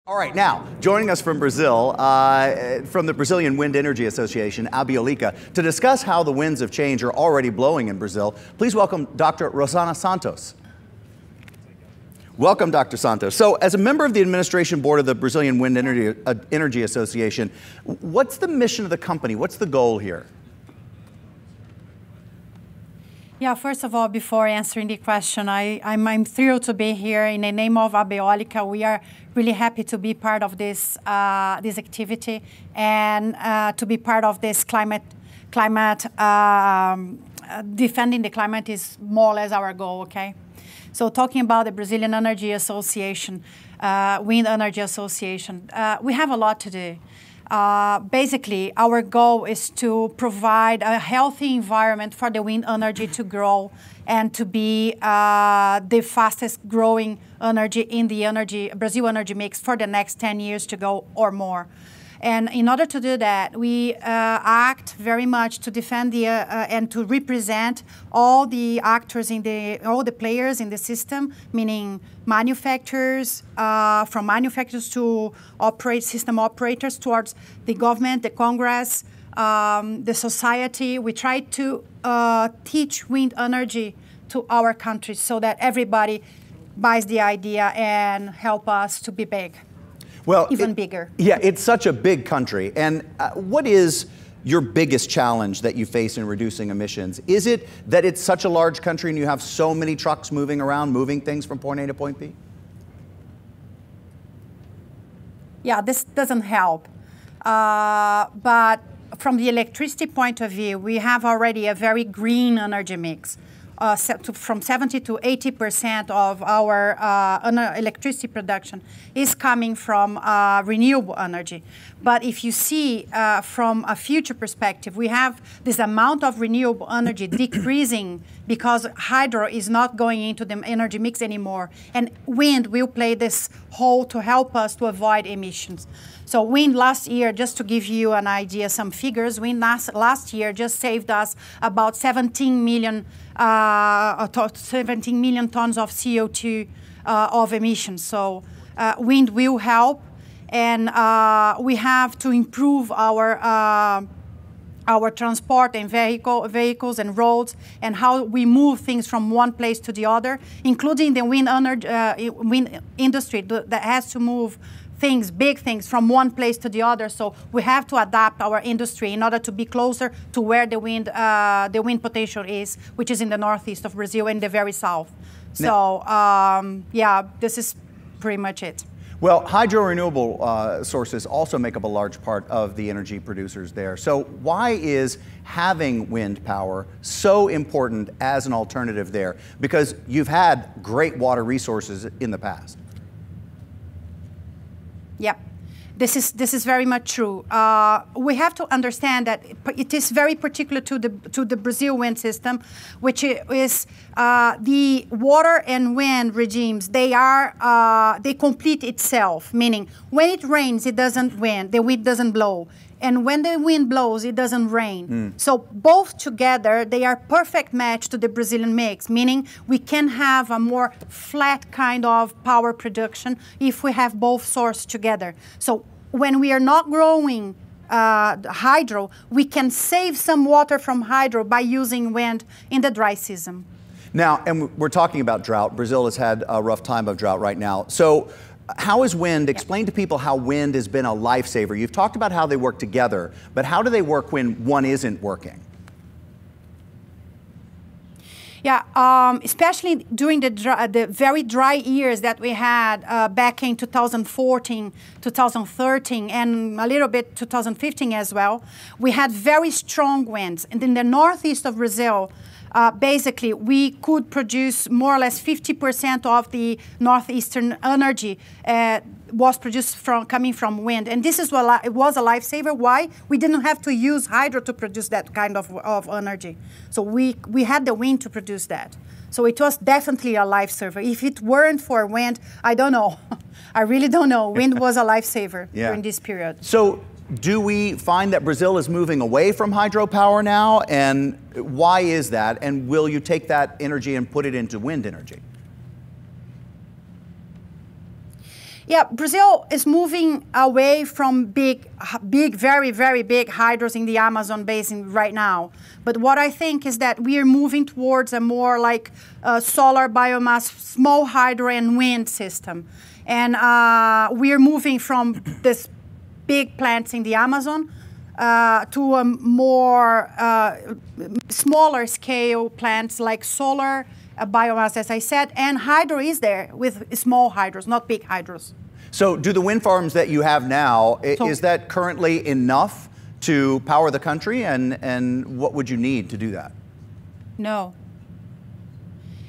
All right, now, joining us from Brazil, from the Brazilian Wind Energy Association, Abeeolica, to discuss how the winds of change are already blowing in Brazil, please welcome Dr. Rosana Santos. Welcome, Dr. Santos. So, as a member of the administration board of the Brazilian Wind Energy Association, what's the mission of the company? What's the goal here? Yeah, first of all, before answering the question, I'm thrilled to be here in the name of Abeeolica. We are really happy to be part of this this activity and to be part of this climate. Defending the climate is more or less our goal. Okay, so talking about the Brazilian Energy Association, Wind Energy Association, we have a lot to do. Basically, our goal is to provide a healthy environment for the wind energy to grow and to be the fastest growing energy in the Brazil energy mix for the next 10 years to go or more. And in order to do that, we act very much to defend and to represent all the actors all the players in the system, meaning manufacturers, from manufacturers to system operators, towards the government, the Congress, the society. We try to teach wind energy to our countries so that everybody buys the idea and help us to be big. Well, even bigger. Yeah, it's such a big country. And what is your biggest challenge that you face in reducing emissions? Is it that it's such a large country and you have so many trucks moving around, moving things from point A to point B? Yeah, this doesn't help. But from the electricity point of view, we have already a very green energy mix. From 70 to 80% of our electricity production is coming from renewable energy. But if you see from a future perspective, we have this amount of renewable energy decreasing because hydro is not going into the energy mix anymore. And wind will play this role to help us to avoid emissions. So wind last year, just to give you an idea, some figures, wind last year just saved us about 17 million tons of CO2 of emissions. So wind will help, and we have to improve our transport and vehicles and roads and how we move things from one place to the other, including the wind industry that has to move big things from one place to the other. So we have to adapt our industry in order to be closer to where the wind potential is, which is in the northeast of Brazil and the very south. So yeah, this is pretty much it. Well, hydro renewable sources also make up a large part of the energy producers there. So why is having wind power so important as an alternative there? Because you've had great water resources in the past. Yeah, this is very much true. We have to understand that it is very particular to the Brazil wind system, which is the water and wind regimes. They complete itself. Meaning, when it rains, it doesn't wind. The wind doesn't blow. And when the wind blows, it doesn't rain. So both together, they are perfect match to the Brazilian mix, meaning we can have a more flat kind of power production if we have both sources together. So when we are not growing hydro, we can save some water from hydro by using wind in the dry season. Now, and we're talking about drought. Brazil has had a rough time of drought right now. So how is wind? Explain to people how wind has been a lifesaver. You've talked about how they work together, but how do they work when one isn't working? Yeah, especially during the very dry years that we had back in 2014, 2013, and a little bit 2015 as well, we had very strong winds. And in the northeast of Brazil, basically, we could produce more or less 50% of the northeastern energy was produced coming from wind. And this is what it was a lifesaver. Why? We didn't have to use hydro to produce that kind of energy. So we had the wind to produce that. So it was definitely a lifesaver. If it weren't for wind, I don't know. I really don't know. Wind was a lifesaver during this period. So do we find that Brazil is moving away from hydropower now? And why is that? And will you take that energy and put it into wind energy? Yeah, Brazil is moving away from big, very, very big hydros in the Amazon basin right now. But what I think is that we are moving towards a more like solar biomass, small hydro and wind system. And we are moving from this big plants in the Amazon to a more smaller scale plants like solar, biomass, as I said, and hydro is there with small hydros, not big hydros. So do the wind farms that you have now, is that currently enough to power the country, and what would you need to do that? No.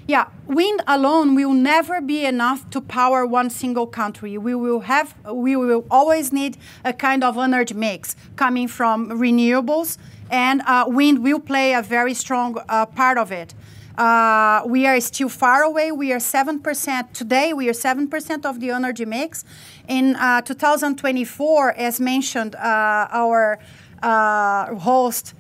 Yeah, wind alone will never be enough to power one single country. We will always need a kind of energy mix coming from renewables, and wind will play a very strong part of it. We are still far away. We are 7%. Today, we are 7% of the energy mix. In 2024, as mentioned, our host,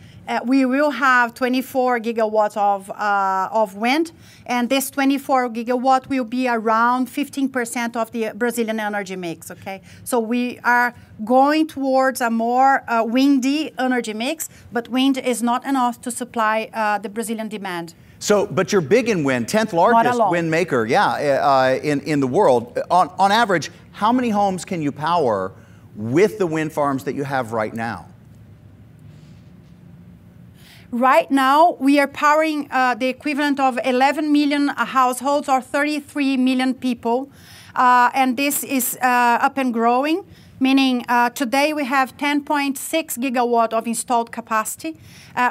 we will have 24 gigawatts of wind, and this 24 gigawatt will be around 15% of the Brazilian energy mix, okay? So we are going towards a more windy energy mix, but wind is not enough to supply the Brazilian demand. So, but you're big in wind, 10th largest wind maker, in the world. On average, how many homes can you power with the wind farms that you have right now? Right now, we are powering the equivalent of 11 million households or 33 million people. And this is up and growing, meaning today we have 10.6 gigawatt of installed capacity.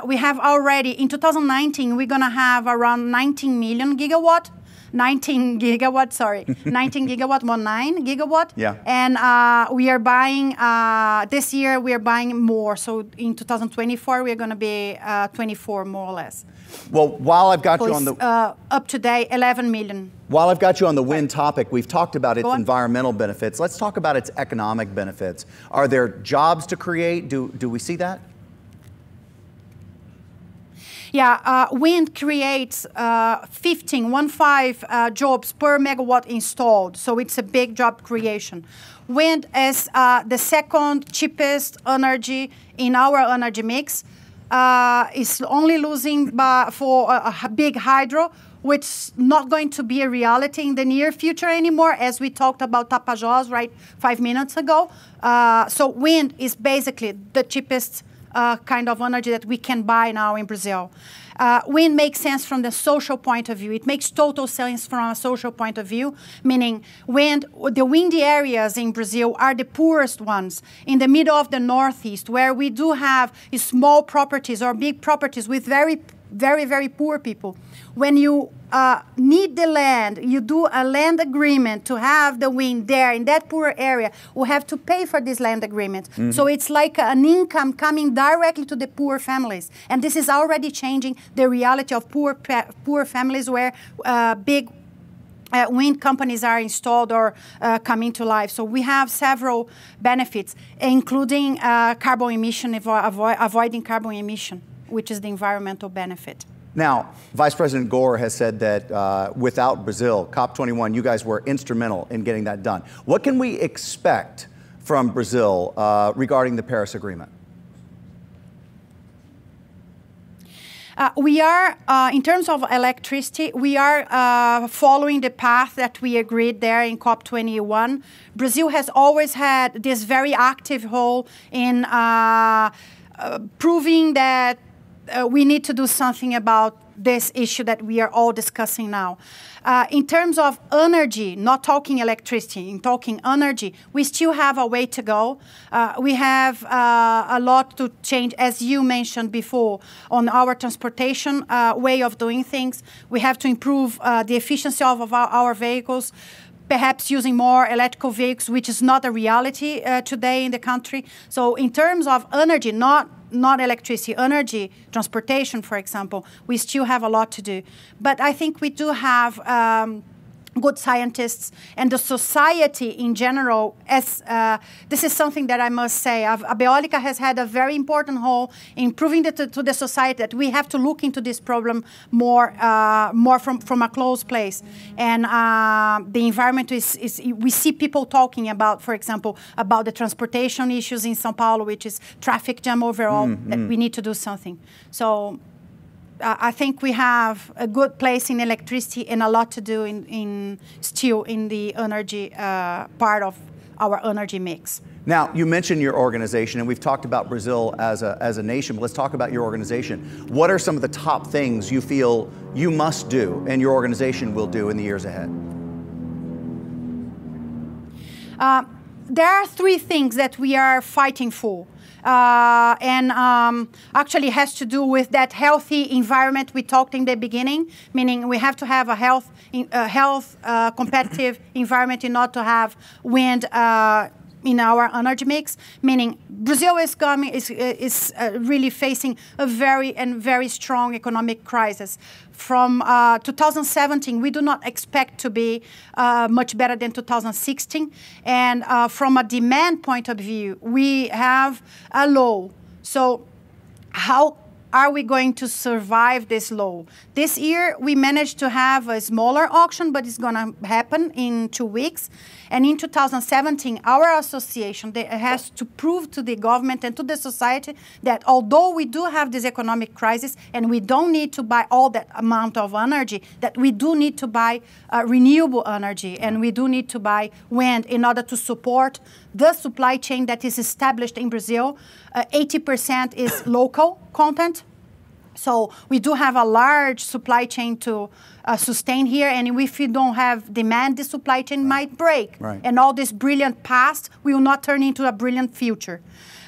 We have already, in 2019, we're going to have around 19 gigawatt, 19 gigawatt, 19 gigawatt. Yeah. And we are buying, this year we are buying more. So in 2024, we're going to be 24 more or less. Well, while I've got you on the... up to date, 11 million. While I've got you on the wind topic, we've talked about its environmental benefits. Let's talk about its economic benefits. Are there jobs to create? Do we see that? Yeah, wind creates 15 jobs per megawatt installed, so it's a big job creation. Wind is the second cheapest energy in our energy mix. Is only losing for a big hydro, which is not going to be a reality in the near future anymore, as we talked about Tapajós, right, 5 minutes ago. So wind is basically the cheapest kind of energy that we can buy now in Brazil. Wind makes sense from the social point of view. It makes total sense from a social point of view, meaning the windy areas in Brazil are the poorest ones in the middle of the Northeast, where we do have small properties or big properties with very, very poor people. When you need the land, you do a land agreement to have the wind there in that poor area, we have to pay for this land agreement. Mm-hmm. So it's like an income coming directly to the poor families. And this is already changing the reality of poor families where big wind companies are installed or coming to life. So we have several benefits, including carbon emission, avoiding carbon emission, which is the environmental benefit. Now, Vice President Gore has said that without Brazil, COP21, you guys were instrumental in getting that done. What can we expect from Brazil regarding the Paris Agreement? We are, in terms of electricity, we are following the path that we agreed there in COP21. Brazil has always had this very active role in proving that we need to do something about this issue that we are all discussing now. In terms of energy, not talking electricity, in talking energy, we still have a way to go. We have a lot to change, as you mentioned before, on our transportation way of doing things. We have to improve the efficiency of our vehicles, perhaps using more electrical vehicles, which is not a reality today in the country. So in terms of energy, not electricity, energy, transportation, for example, we still have a lot to do. But I think we do have good scientists, and the society in general. As this is something that I must say, Abeeolica has had a very important role in proving to the society that we have to look into this problem more from a close place. And the environment is we see people talking about, for example, about the transportation issues in São Paulo, which is traffic jam overall, that we need to do something. So I think we have a good place in electricity and a lot to do still in the energy part of our energy mix. Now, you mentioned your organization, and we've talked about Brazil as a nation, but let's talk about your organization. What are some of the top things you feel you must do and your organization will do in the years ahead? There are 3 things that we are fighting for. Actually has to do with that healthy environment we talked in the beginning, meaning we have to have a competitive environment in order to have wind in our energy mix, meaning Brazil is really facing a very strong economic crisis. From 2017, we do not expect to be much better than 2016. And from a demand point of view, we have a low. So how are we going to survive this low? This year, we managed to have a smaller auction, but it's going to happen in 2 weeks. And in 2017, our association has to prove to the government and to the society that although we do have this economic crisis and we don't need to buy all that amount of energy, that we do need to buy renewable energy and we do need to buy wind in order to support the supply chain that is established in Brazil. 80% is local content. So we do have a large supply chain to sustain here, and if we don't have demand, the supply chain might break. Right. And all this brilliant past will not turn into a brilliant future.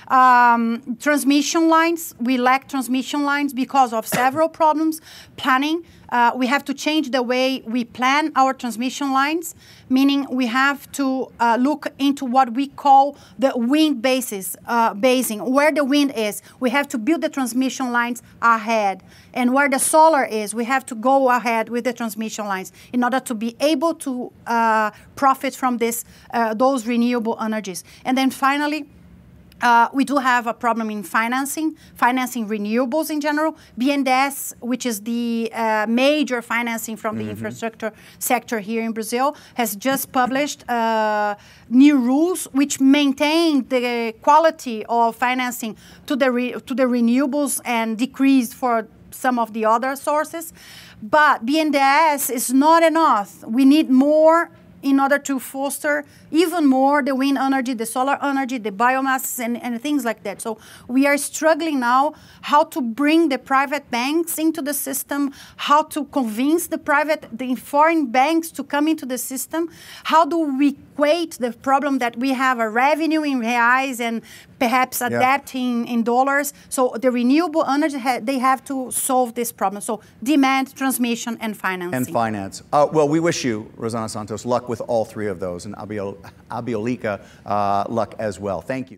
Transmission lines, we lack transmission lines because of several problems. Planning, we have to change the way we plan our transmission lines, meaning we have to look into what we call the wind basing, where the wind is. We have to build the transmission lines ahead. And where the solar is, we have to go ahead with the transmission lines in order to be able to profit from those renewable energies. And then finally, we do have a problem in financing renewables in general. BNDES, which is the major financing from the infrastructure sector here in Brazil, has just published new rules which maintain the quality of financing to the renewables and decrease for some of the other sources. But BNDES is not enough. We need more in order to foster even more the wind energy, the solar energy, the biomass, and things like that. So we are struggling now how to bring the private banks into the system, how to convince the foreign banks to come into the system. How do we equate the problem that we have a revenue in reais and perhaps a debt in dollars? So the renewable energy, they have to solve this problem. So demand, transmission, and financing. And finance. Well, we wish you, Rosana Santos, luck with all 3 of those, and Abeeolica luck as well. Thank you.